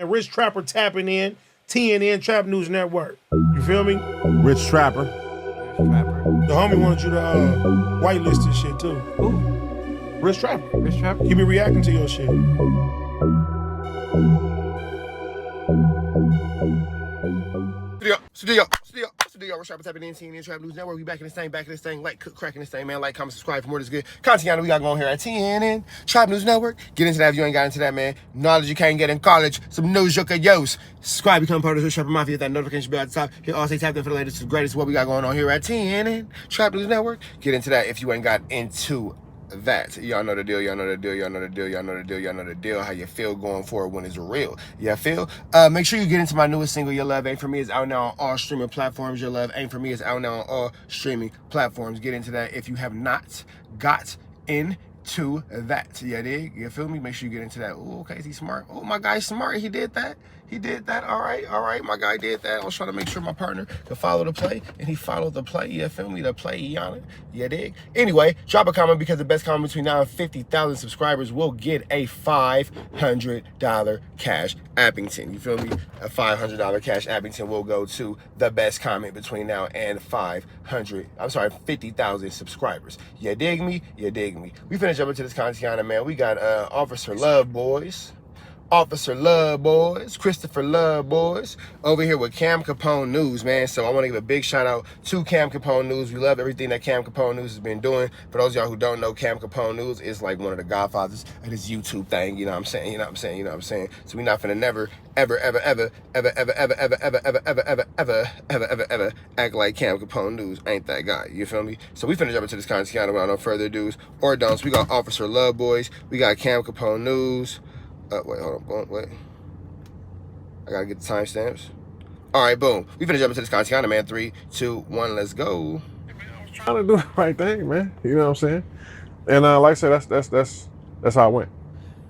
And Rich Trapper tapping in, TNN Trap News Network. You feel me? Rich Trapper. The homie wanted you to whitelist this shit too. Who? Rich Trapper. Rich Trapper? He be reacting to your shit. Studio, Rich Trapper tapping in, TNN Trap News Network. We back in this thing, like, cook, cracking this thing, man. Like, comment, subscribe for more of this good content we got going here at TNN Trap News Network. Get into that if you ain't got into that, man. Knowledge you can't get in college. Some news you can use. Subscribe, become part of the Rich Trapper Mafia. Hit that notification bell at the top. Hit all, stay tapped in for the latest, the greatest, what we got going on here at TNN Trap News Network. Get into that if you ain't got into that. Y'all know the deal, y'all know the deal, y'all know the deal, y'all know the deal, y'all know the deal, how you feel going forward when it's real. You feel? Make sure you get into my newest single, Your Love Ain't For Me. It's out now on all streaming platforms. Your Love Ain't For Me is out now on all streaming platforms. Get into that if you have not got into that. You dig? You feel me? Make sure you get into that. Oh, okay, is he smart? Oh, my guy's smart. He did that. He did that. All right. My guy did that. I was trying to make sure my partner could follow the play, and he followed the play. You feel me? The play, you dig? Anyway, drop a comment because the best comment between now and 50,000 subscribers will get a $500 cash Appington. You feel me? A $500 cash Appington will go to the best comment between now and 50,000 subscribers. You dig me? You dig me? We finna jump into this content, man. We got Officer Love Boys. Officer Love Boys, Christopher Love Boys, over here with Cam Capone News, man. So I want to give a big shout out to Cam Capone News. We love everything that Cam Capone News has been doing. For those of y'all who don't know, Cam Capone News is like one of the godfathers of this YouTube thing. You know what I'm saying? You know what I'm saying? You know what I'm saying? So we not finna never, ever act like Cam Capone News ain't that guy. You feel me? So we finna jump into this content without no further do's or don'ts. We got Officer Love Boys. We got Cam Capone News. Wait, hold on, wait. I gotta get the timestamps. All right, boom. We finna jump into this content, man. 3, 2, 1, let's go. Trying to do the right thing, man. You know what I'm saying? And like I said, that's how I went.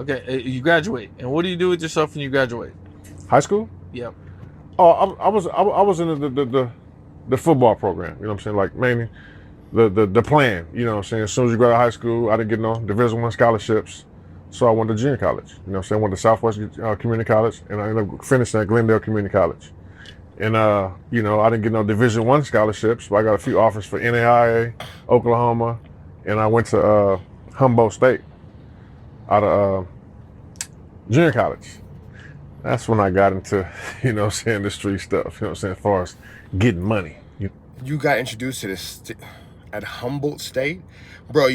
Okay, you graduate, and what do you do with yourself when you graduate? High school? Yep. Oh, I was in the football program. You know what I'm saying? Like mainly the plan. You know what I'm saying? As soon as you go to high school, I didn't get no Division I scholarships. So I went to junior college. You know what I'm saying? I went to Southwest Community College, and I ended up finishing at Glendale Community College. And, you know, I didn't get no Division I scholarships, but I got a few offers for NAIA, Oklahoma, and I went to Humboldt State out of junior college. That's when I got into, you know what I'm saying, the street stuff, you know what I'm saying, as far as getting money. You got introduced to this at Humboldt State? Bro,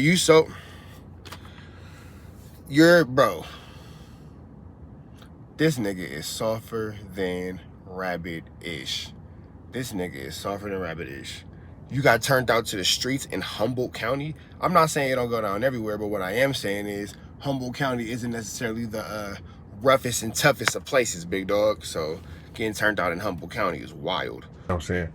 bro, this nigga is softer than rabbit-ish. This nigga is softer than rabbit-ish. You got turned out to the streets in Humboldt County. I'm not saying it don't go down everywhere, but what I am saying is Humboldt County isn't necessarily the roughest and toughest of places, big dog. So getting turned out in Humboldt County is wild. You know what I'm saying?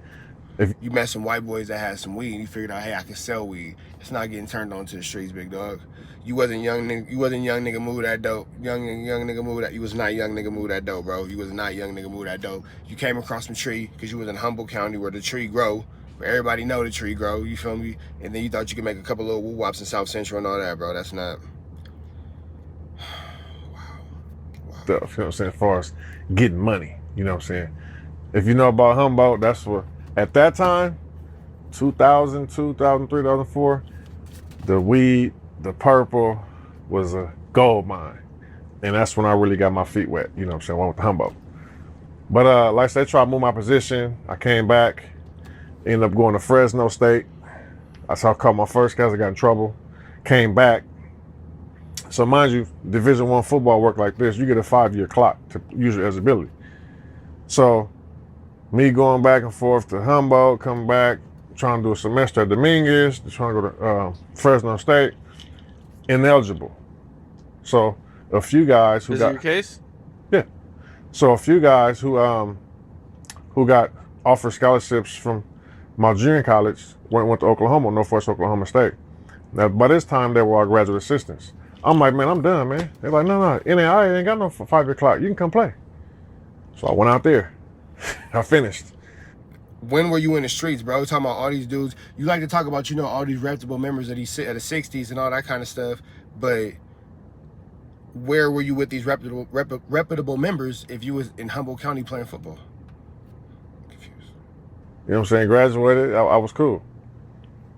If you met some white boys that had some weed, and you figured out, hey, I can sell weed. It's not getting turned on to the streets, big dog. You wasn't young nigga move that dope. Young nigga move that. You was not young nigga move that dope, bro. You was not young nigga move that dope. You came across some tree because you was in Humboldt County where the tree grow, where everybody know the tree grow. You feel me? And then you thought you could make a couple little woo-wops in South Central and all that, bro. That's not. Wow. Stuff, you know what I'm saying, as far as getting money. You know what I'm saying? If you know about Humboldt, that's what, at that time, 2000, 2003, 2004, the weed, the purple was a gold mine. And that's when I really got my feet wet, you know what I'm saying, I went with the Humboldt. But like I said, I tried to move my position. I came back, ended up going to Fresno State. That's how I caught my first case. I got in trouble. Came back. So mind you, Division I football work like this, you get a 5-year clock to use your eligibility. So me going back and forth to Humboldt, coming back, trying to do a semester at Dominguez, trying to go to Fresno State, ineligible. So a few guys who got— Is it your case? Yeah. So a few guys who got offered scholarships from my junior college went to Oklahoma, Northwest Oklahoma State. Now by this time they were all graduate assistants. I'm like, man, I'm done, man. They're like, no, NAIA ain't got no 5-year clock. You can come play. So I went out there. I finished. When were you in the streets, bro? Talking about all these dudes. You like to talk about, you know, all these reputable members of the 60s and all that kind of stuff. But where were you with these reputable members if you was in Humboldt County playing football? I'm confused. You know what I'm saying? Graduated, I was cool.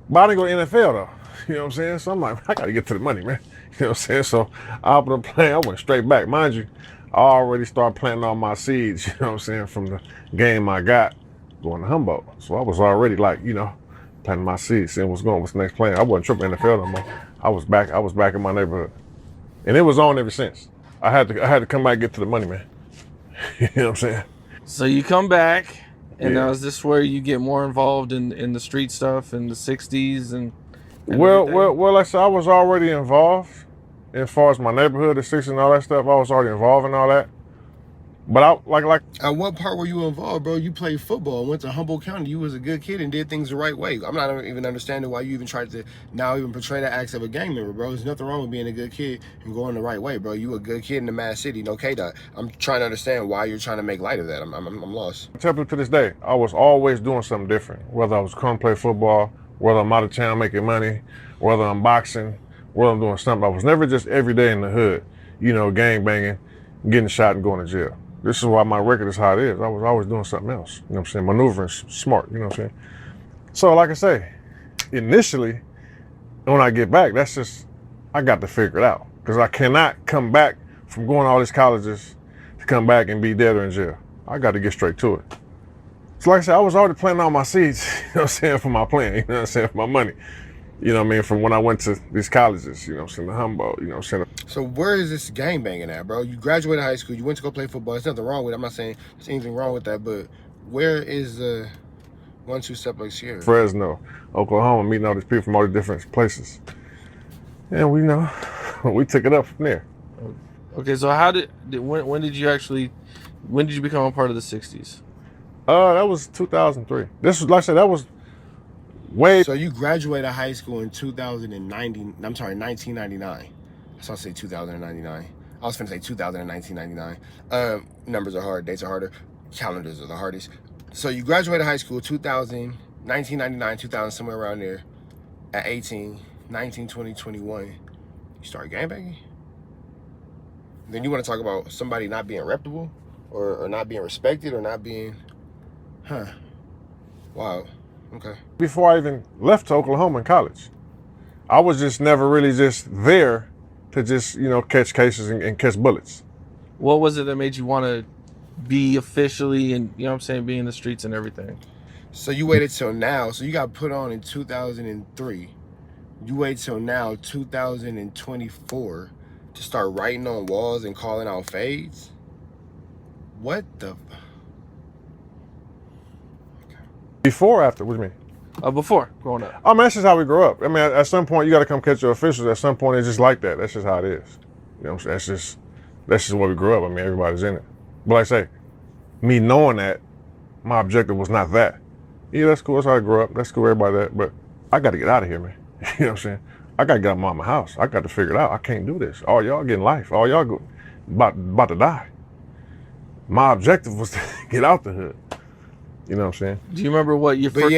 But I didn't go to NFL though. You know what I'm saying? So I'm like, I gotta get to the money, man. You know what I'm saying? So I opened up playing, I went straight back. Mind you, I already started planting all my seeds, you know what I'm saying, from the game I got going to Humboldt. So I was already like, you know, planting my seeds, seeing what's the next plan. I wasn't tripping NFL no more. I was back in my neighborhood. And it was on ever since. I had to come back and get to the money, man. You know what I'm saying? So you come back, and Yeah. now is this where you get more involved in the street stuff in the '60s and Well, everything? like I said, I was already involved as far as my neighborhood, the six and all that stuff. I was already involved in all that. But I like At what part were you involved, bro? You played football, went to Humboldt County. You was a good kid and did things the right way. I'm not even understanding why you even tried to now even portray the acts of a gang member, bro. There's nothing wrong with being a good kid and going the right way, bro. You a good kid in the Mad City, no K-Dot. I'm trying to understand why you're trying to make light of that. I'm lost. I tell people to this day, I was always doing something different. Whether I was come play football, whether I'm out of town making money, whether I'm boxing, whether I'm doing something. I was never just every day in the hood, you know, gang banging, getting shot and going to jail. This is why my record is how it is. I was always doing something else. You know what I'm saying? Maneuvering smart, you know what I'm saying? So like I say, initially, when I get back, that's just, I got to figure it out. Because I cannot come back from going to all these colleges to come back and be dead or in jail. I got to get straight to it. So like I said, I was already planting all my seeds, you know what I'm saying, for my plan, you know what I'm saying, for my money. You know what I mean? From when I went to these colleges, you know what I'm saying, the Humboldt, you know what I'm saying. So where is this gang banging at, bro? You graduated high school, you went to go play football. There's nothing wrong with it. I'm not saying there's anything wrong with that, but where is the 1-2 step like here? Fresno, Oklahoma, meeting all these people from all these different places. And we know, we took it up from there. Okay, so when did you become a part of the '60s? That was 2003. This was, like I said, that was way. So you graduated high school in 1999. So I'll say 2099. I was finna say 1999. Numbers are hard, dates are harder, calendars are the hardest. So you graduated high school 1999, 2000, somewhere around there. At 18, 19, 20, 21, you start gangbanging? Then you want to talk about somebody not being reputable or not being respected or not being, wow, okay. Before I even left to Oklahoma in college, I was just never really just there to just, you know, catch cases and catch bullets. What was it that made you want to be officially and, you know what I'm saying, be in the streets and everything? So you waited till now. So you got put on in 2003. You wait till now, 2024, to start writing on walls and calling out fades? What the? Before or after? What do you mean? Before growing up. I mean, that's just how we grow up. I mean, at some point, you got to come catch your officials. At some point, it's just like that. That's just how it is. You know what I'm saying? That's just what we grew up. I mean, everybody's in it. But like I say, me knowing that, my objective was not that. Yeah, that's cool. That's how I grew up. That's cool, everybody that. But I got to get out of here, man. You know what I'm saying? I got to get out of mama's house. I got to figure it out. I can't do this. All y'all getting life. All y'all about to die. My objective was to get out the hood. You know what I'm saying? Do you remember what your But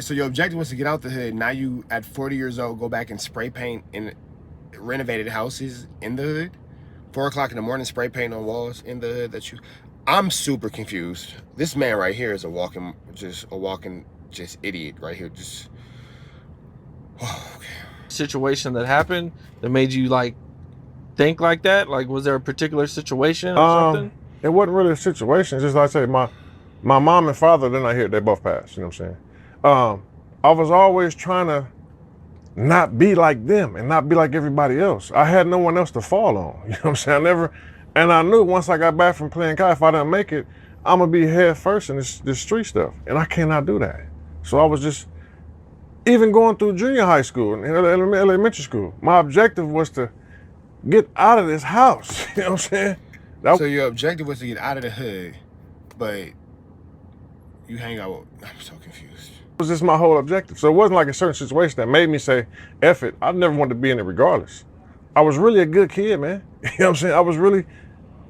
so your objective was to get out the hood. Now you, at 40 years old, go back and spray paint in renovated houses in the hood? 4 o'clock in the morning, spray paint on walls in the hood I'm super confused. This man right here is a walking idiot right here. Okay. situation that happened that made you like think like that? Like, was there a particular situation or something? It wasn't really a situation. Just like I say, my mom and father, they're not here. They both passed. You know what I'm saying? I was always trying to not be like them and not be like everybody else. I had no one else to fall on. You know what I'm saying? And I knew once I got back from playing college, if I didn't make it, I'm gonna be head first in this street stuff. And I cannot do that. So I was just, even going through junior high school and elementary school, my objective was to get out of this house. You know what I'm saying? So your objective was to get out of the hood, but you hang out with, I'm so confused. It was just my whole objective. So it wasn't like a certain situation that made me say, F it. I never wanted to be in it regardless. I was really a good kid, man. You know what I'm saying? I was really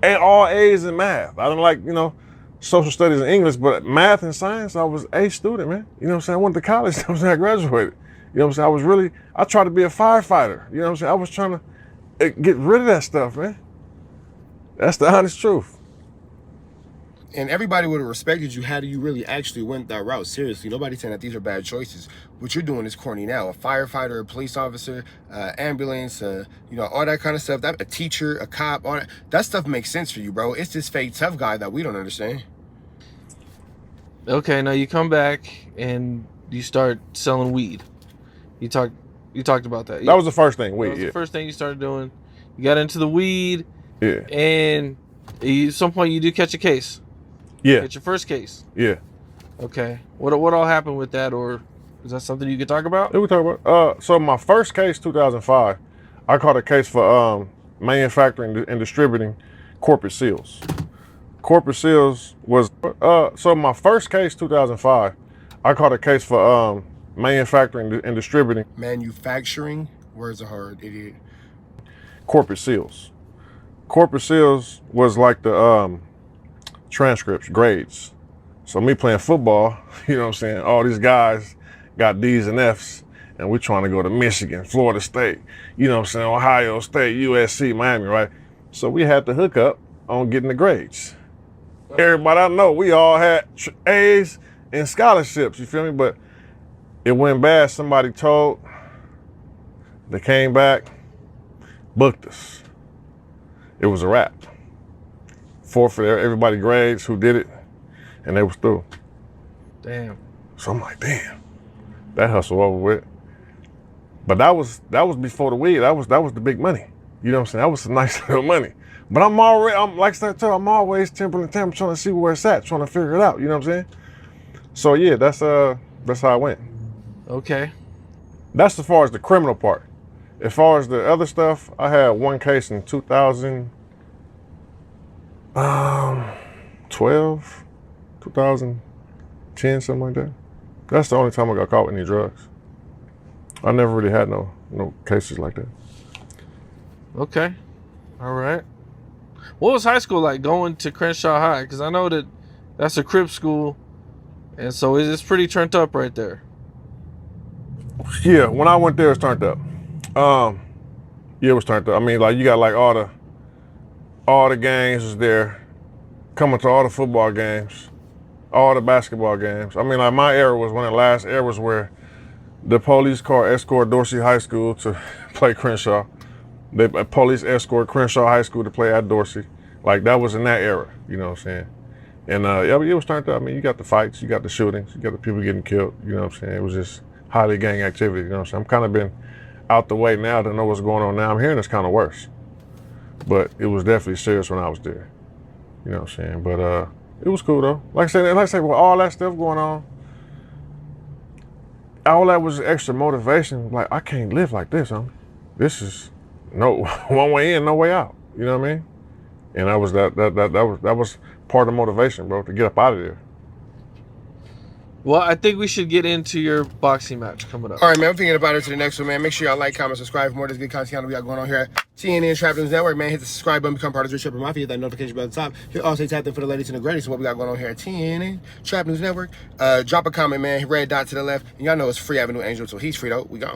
all A's in math. I didn't like, you know, social studies and English, but math and science, I was A student, man. You know what I'm saying? I went to college. You know what I'm saying? I graduated. You know what I'm saying? I tried to be a firefighter. You know what I'm saying? I was trying to Get rid of that stuff, man. That's the honest truth. And everybody would have respected you had you really actually went that route. Seriously, nobody's saying that these are bad choices. What you're doing is corny now. A firefighter, a police officer, ambulance, you know, all that kind of stuff. That a teacher, a cop, all that stuff makes sense for you, bro. It's this fake tough guy that we don't understand. Okay, now you come back and you start selling weed. You talked about that. That was the first thing. That Weed, was yeah. the first thing you started doing. You got into the weed, Yeah. and at some point you do catch a case. Yeah. It's your first case. Yeah. Okay. What all happened with that, or is that something you could talk about? Yeah, we talk about. So my first case, 2005, I caught a case for manufacturing and distributing corporate seals. Corporate seals was so my first case, 2005, I caught a case for manufacturing and distributing Manufacturing, words are hard, idiot. corporate seals. Corporate seals was like the transcripts, grades. So me playing football, you know what I'm saying? All these guys got D's and F's, and we trying to go to Michigan, Florida State, you know what I'm saying? Ohio State, USC, Miami, right? So we had to hook up on getting the grades. Everybody I know, we all had A's and scholarships, you feel me? But it went bad. Somebody told, they came back, booked us. It was a wrap. Forfeit everybody grades who did it, and they was through. Damn. So I'm like, damn, that hustle over with. But that was before the weed. That was the big money. You know what I'm saying? That was some nice little money. But I'm like I said, I'm always trying to see where it's at, trying to figure it out. You know what I'm saying? So yeah, that's how I went. Okay. That's as far as the criminal part. As far as the other stuff, I had one case in 2012, 2010, something like that. That's the only time I got caught with any drugs. I never really had no cases like that. Okay. All right. What was high school like going to Crenshaw High? Because I know that that's a Crip school, and so it's pretty turned up right there. Yeah, when I went there, it was turned up. Yeah, it was turned up. I mean, like you got like all the gangs was there, coming to all the football games, all the basketball games. I mean, like my era was one of the last eras where the police car escort Dorsey High School to play Crenshaw. The police escort Crenshaw High School to play at Dorsey. Like that was in that era, you know what I'm saying? And yeah, it was turned up. I mean, you got the fights, you got the shootings, you got the people getting killed, you know what I'm saying? It was just highly gang activity, you know what I'm saying? I'm kind of been out the way now to know what's going on now. I'm hearing it's kind of worse. But it was definitely serious when I was there. You know what I'm saying? But it was cool though. Like I said, with all that stuff going on, all that was extra motivation. Like, I can't live like this, huh? This is no one way in, no way out. You know what I mean? And that was part of the motivation, bro, to get up out of there. Well, I think we should get into your boxing match coming up. All right, man, I'm thinking about it to the next one, man. Make sure y'all like, comment, subscribe for more of this good content we got going on here at TNN Trap News Network, man. Hit the subscribe button, become part of the Rich Shepard Mafia, hit that notification bell at the top. Hit also tap in for the latest and the greatest of what we got going on here at TNN Trap News Network. Drop a comment, man. Red dot to the left. And y'all know it's free Avenue Angel, so he's free though. We gone.